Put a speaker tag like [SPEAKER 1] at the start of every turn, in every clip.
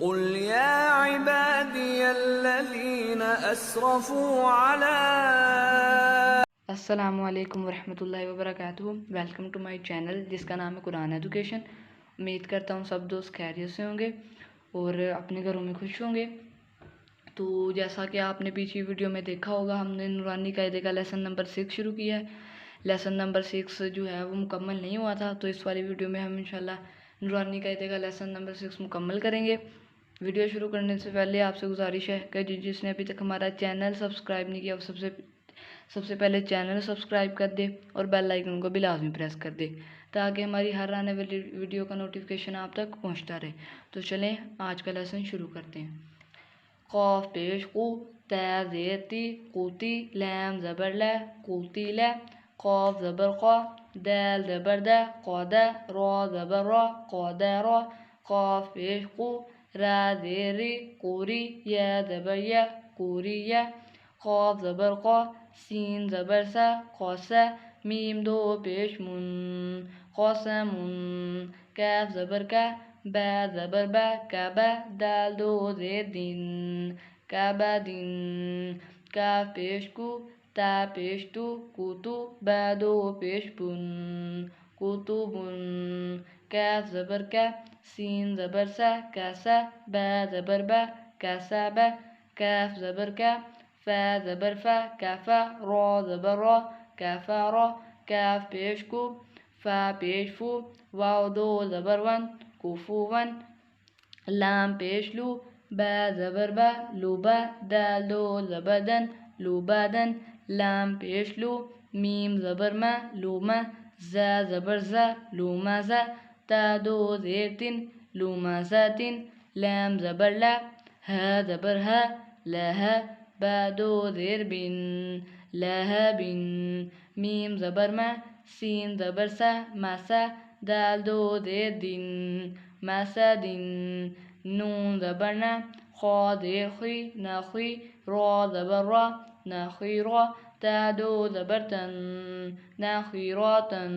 [SPEAKER 1] قل يا عبادي الذين أسرفوا على
[SPEAKER 2] السلام علیکم ورحمۃ اللہ وبرکاتہ. ویلکم ٹو مائی چینل جس کا نام ہے قرآن ایجوکیشن. امید کرتا ہوں سب دوست خیریت سے ہوں گے اور اپنے گھروں میں خوش ہوں گے. تو جیسا کہ آپ نے پیچھے ویڈیو میں دیکھا ہوگا، ہم نے نورانی قاعدے کا لیسن نمبر 6 شروع کیا ہے. لیسن نمبر 6 جو ہے وہ مکمل نہیں ہوا تھا، تو اس والی ویڈیو میں ہم انشاءاللہ نورانی قاعدے کا لیسن نمبر 6 مکمل کریں گے. ویڈیو شروع کرنے سے پہلے آپ سے گزارش ہے کہ جس نے ابھی تک ہمارا چینل سبسکرائب نہیں کیا وہ سب سے پہلے چینل سبسکرائب کر دے اور بیل آئیکن کو بھی لازمی پریس کر دے تاکہ ہماری ہر آنے والی ویڈیو کا نوٹیفیکیشن آپ تک پہنچتا رہے. تو چلیں آج کا لیسن شروع کرتے ہیں. قاف پیش قو، تے زیر تی قوتی، لام زبر لے قوتی لے، قاف زبر قا، دال زبر دا قادا، را زبر را قادا را، قاف پیش قو، را زیر ری قوری، یا زبر یا قوری یا، قاف زبر قا، سین زبر سا قاسا، میم دو پیش من قاسمون، کاف زبر کا، با زبر با کعبہ، دال دو زیر دین کعبہ دین، کاف پیش کو، تا پیش تو کوتو، با دو پیش بن کوتوبن، کاف زبر کا، سین زبر سا کاسا، با زبر با کاسا با، کاف زبر کا، فا زبر فا کافا، را زبر را کافا را، کاف پیش کو، فا پیش فو، واو دو زبر ون کوفو ون، لام پیش لو، با زبر با لوبا، دال دو زبر دن لوبادن، لام پیش لو، میم زبر ما لوما، زا زبر زا لوما زا، تا دو زیر تن لوما زاتن، لام زبر لا، ہا زبر ہا لاہا، با دو زیر بن لاہا بن، میم زبر ما، سین زبر سا ماسا، دال دو زیر دن ماسا دن، نون زبر نا، خا زیر خی ناخی، را زبر را ناخی را، تا دو زبر تن ناخی را تن،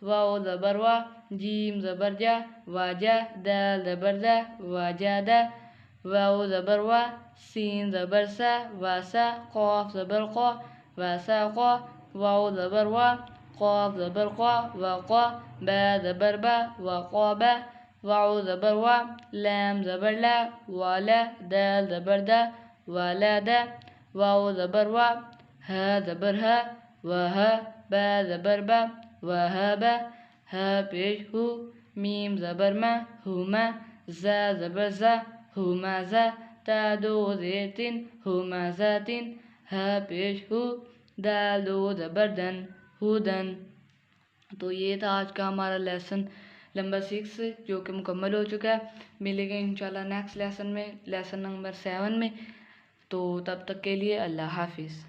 [SPEAKER 2] واو زبر وا، جیم زبر جا واجا، دال زبر دا واجا دا، واو زبر وا، سین زبر سا واسا، قاف زبر قا واسا قا، واو زبر وا، قاف زبر قا وقا، با زبر با وقابا، واو زبر وا، لام زبر لا والا، دال زبر دا والا دا، واو زبر وا، ہا زبر ہا وہا، با زبر با وہابا، ہا پیش ہو، میم زبر ما ہوما، زا زبر زا ہوما زا، تا دو زیر تن ہوما زاتن، ہا پیش ہو، دال دو زبر دن ہودن. تو یہ تھا آج کا ہمارا لیسن نمبر 6 جو کہ مکمل ہو چکا ہے. ملیں گے انشاءاللہ نیکسٹ لیسن میں، لیسن نمبر 7 میں. تو تب تک کے لیے اللہ حافظ.